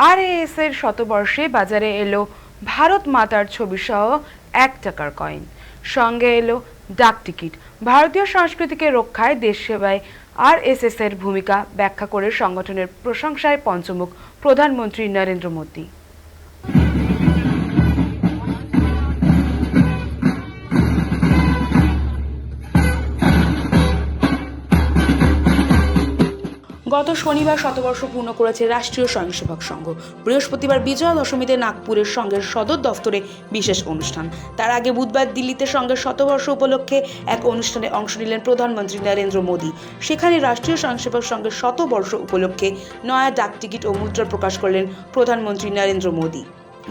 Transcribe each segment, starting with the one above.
আরএএস এর শতবর্ষে বাজারে এলো ভারত মাতার ছবি সহ 1 টাকার কয়েন, সঙ্গে এলো ডাক টিকিট। ভারতীয় সংস্কৃতিকে রক্ষায় দেশ সেবায় আরএসএস এর ভূমিকা ব্যাখ্যা করে সংগঠনের প্রশংসায় পঞ্চমুখ প্রধানমন্ত্রী নরেন্দ্র মোদী। গত শনিবার শতবর্ষ পূর্ণ করেছে রাষ্ট্রীয় স্বয়ংসেবক সংঘ। বৃহস্পতিবার বিজয়া দশমীতে নাগপুরের সংঘের সদর দফতরে বিশেষ অনুষ্ঠান। তার আগে বুধবার দিল্লিতে সংঘের শতবর্ষ উপলক্ষে এক অনুষ্ঠানে অংশ নিলেন প্রধানমন্ত্রী নরেন্দ্র মোদী। সেখানে রাষ্ট্রীয় স্বয়ংসেবক সংঘের শতবর্ষ উপলক্ষে নয়া ডাক টিকিট ও মুদ্রা প্রকাশ করলেন প্রধানমন্ত্রী নরেন্দ্র মোদী।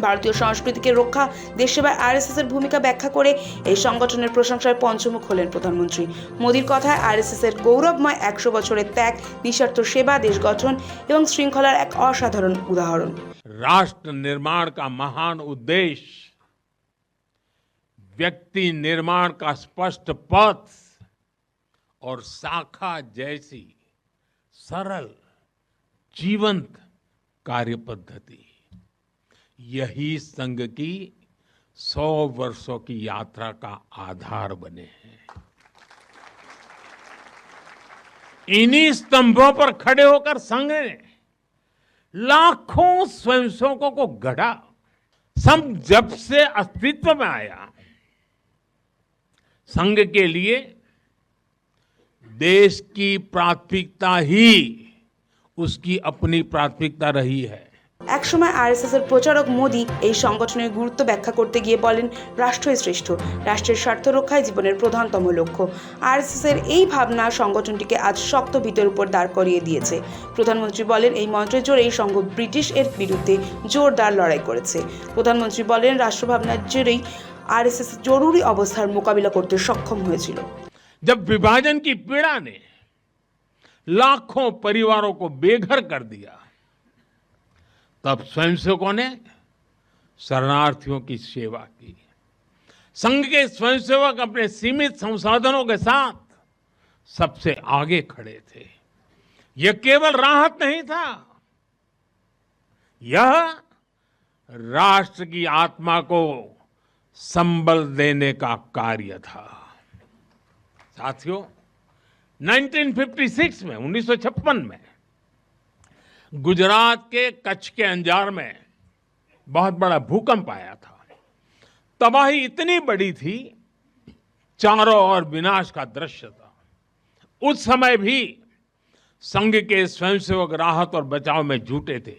ভারতীয় সংস্কৃতিকে রক্ষা, দেশ সেবায় আরএসএস এর ভূমিকা ব্যাখ্যা করে এই সংগঠনের প্রশংসায় পঞ্চমুখ হলেন প্রধানমন্ত্রী। মোদীর কথায় আরএসএস এর গৌরবময় 100 বছরের ত্যাগ, নিঃস্বার্থ সেবা, দেশ গঠন এবং শৃঙ্খলার এক অসাধারণ উদাহরণ। राष्ट्र निर्माण का महान उद्देश्य व्यक्ति निर्माण का स्पष्ट पथ और शाखा जैसी सरल जीवंत कार्य पद्धति, यही संघ की 100 वर्षों की यात्रा का आधार बने हैं। इन्हीं स्तंभों पर खड़े होकर संघ ने लाखों स्वयंसेवकों को गढ़ा। संघ जब से अस्तित्व में आया, संघ के लिए देश की प्राथमिकता ही उसकी अपनी प्राथमिकता रही है। এক সময় আরএসএস এর প্রচারক মোদী এই সংগঠনের গুরুত্ব ব্যাখ্যা করতে গিয়ে বলেন, রাষ্ট্রই শ্রেষ্ঠ, রাষ্ট্রের স্বার্থ রক্ষাই জীবনের প্রধানতম লক্ষ্য। আরএসএস এর এই ভাবনা সংগঠনটিকে আজ শক্ত ভিতের উপর দাঁড় করিয়ে দিয়েছে। প্রধানমন্ত্রী বলেন, এই মন্ত্রের জোরে এই সংঘ ব্রিটিশ এর বিরুদ্ধে জোরদার লড়াই করেছে। প্রধানমন্ত্রী বলেন, রাষ্ট্রভাবনার জোরেই আরএসএস জরুরি অবস্থার মোকাবিলা করতে সক্ষম হয়েছিল। जब विभाजन की पीड़ा ने लाखों परिवारों को बेघर कर दिया, तब स्वयंसेवकों ने शरणार्थियों की सेवा की। संघ के स्वयंसेवक अपने सीमित संसाधनों के साथ सबसे आगे खड़े थे। यह केवल राहत नहीं था, यह राष्ट्र की आत्मा को संबल देने का कार्य था। साथियों, 1956 में 1956 में गुजरात के कच्छ के अंजार में बहुत बड़ा भूकंप आया था। तबाही इतनी बड़ी थी, चारों ओर विनाश का दृश्य था। उस समय भी संघ के स्वयंसेवक राहत और बचाव में जुटे थे।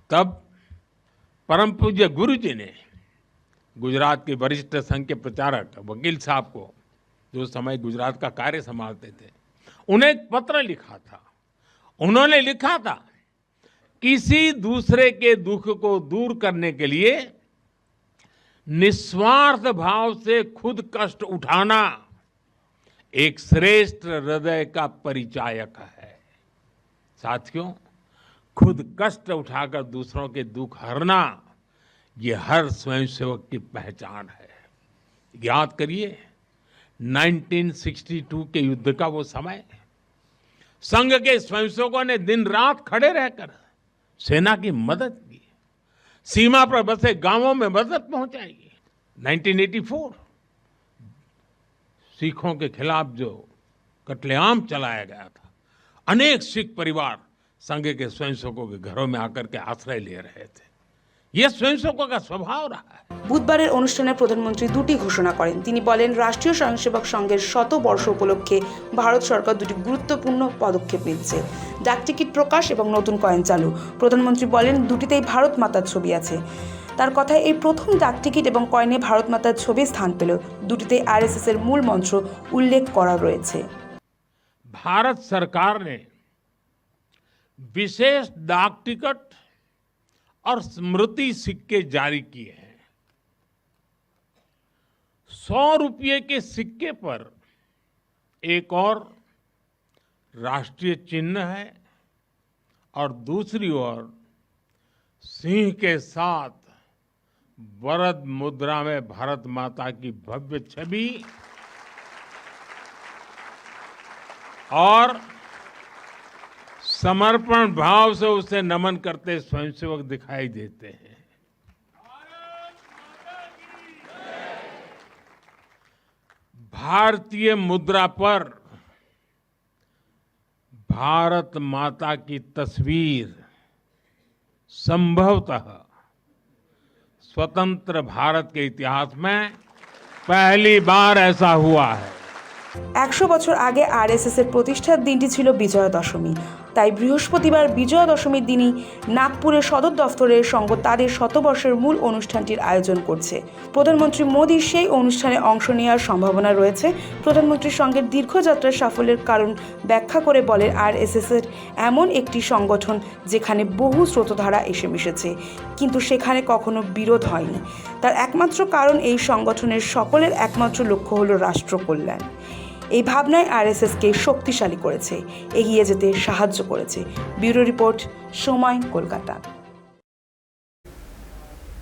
तब परम पूज्य गुरु जी ने गुजरात के वरिष्ठ संघ के प्रचारक वकील साहब को, जो समय गुजरात का कार्य संभालते थे, उन्हें एक पत्र लिखा था। उन्होंने लिखा था, किसी दूसरे के दुख को दूर करने के लिए निस्वार्थ भाव से खुद कष्ट उठाना एक श्रेष्ठ हृदय का परिचायक है। साथियों, खुद कष्ट उठाकर दूसरों के दुख हरना, ये हर स्वयंसेवक की पहचान है। याद करिए 1962 के युद्ध का वो समय, संघ के स्वयंसेवकों ने दिन रात खड़े रहकर सेना की मदद की, सीमा पर बसे गांवों में मदद पहुंचाई। 1984 सिखों के खिलाफ जो कत्लेआम चलाया गया था, अनेक सिख परिवार संघ के स्वयंसेवकों के घरों में आकर के आश्रय ले रहे थे। यह स्वयंसेवकों का स्वभाव रहा है। বুধবারের অনুষ্ঠানে প্রধানমন্ত্রী দুটি ঘোষণা করেন। তিনি বলেন, রাষ্ট্রীয় স্বয়ংসেবক সংঘের শতবর্ষ উপলক্ষে ভারত সরকার দুটি গুরুত্বপূর্ণ পদক্ষেপ নিচ্ছে, ডাক টিকিট প্রকাশ এবং নতুন কয়েন চালু। প্রধানমন্ত্রী বলেন, দুটিতেই ভারত মাতার ছবি আছে। তার কথায় এই প্রথম ডাক টিকিট এবং কয়েনে ভারত মাতার ছবি স্থান পেল। দুটিতে আরএসএস এর মূল মন্ত্র উল্লেখ করা রয়েছে। भारत सरकार ने विशेष डाक टिकट और स्मृति सिक्के जारी किए हैं। 100 रुपये के सिक्के पर एक और राष्ट्रीय चिन्ह है और दूसरी ओर सिंह के साथ वरद मुद्रा में भारत माता की भव्य छवि और समर्पण भाव से उसे नमन करते स्वयंसेवक दिखाई देते हैं। भारतीय मुद्रा पर भारत माता की तस्वीर संभवतः स्वतंत्र भारत के इतिहास में पहली बार ऐसा हुआ है। 100 বছর আগে আরএসএস এর প্রতিষ্ঠার দিনটি ছিল বিজয়া দশমী। তাই বৃহস্পতিবার বিজয়া দশমীর দিনই নাগপুরের সদর দফতরের সংঘ তাদের শতবর্ষের মূল অনুষ্ঠানটির আয়োজন করছে। প্রধানমন্ত্রী মোদীর সেই অনুষ্ঠানে অংশ নেওয়ার সম্ভাবনা রয়েছে। প্রধানমন্ত্রীর সঙ্গের দীর্ঘযাত্রার সাফল্যের কারণ ব্যাখ্যা করে বলেন, আরএসএস এর এমন একটি সংগঠন যেখানে বহু স্রোতধারা এসে মিশেছে, কিন্তু সেখানে কখনো বিরোধ হয়নি। তার একমাত্র কারণ এই সংগঠনের সকলের একমাত্র লক্ষ্য হলো রাষ্ট্র কল্যাণ। এই ভাবনায় আরএসএসকে শক্তিশালী করেছে, এগিয়ে যেতে সাহায্য করেছে। ব্যুরো রিপোর্ট, সময়, কলকাতা।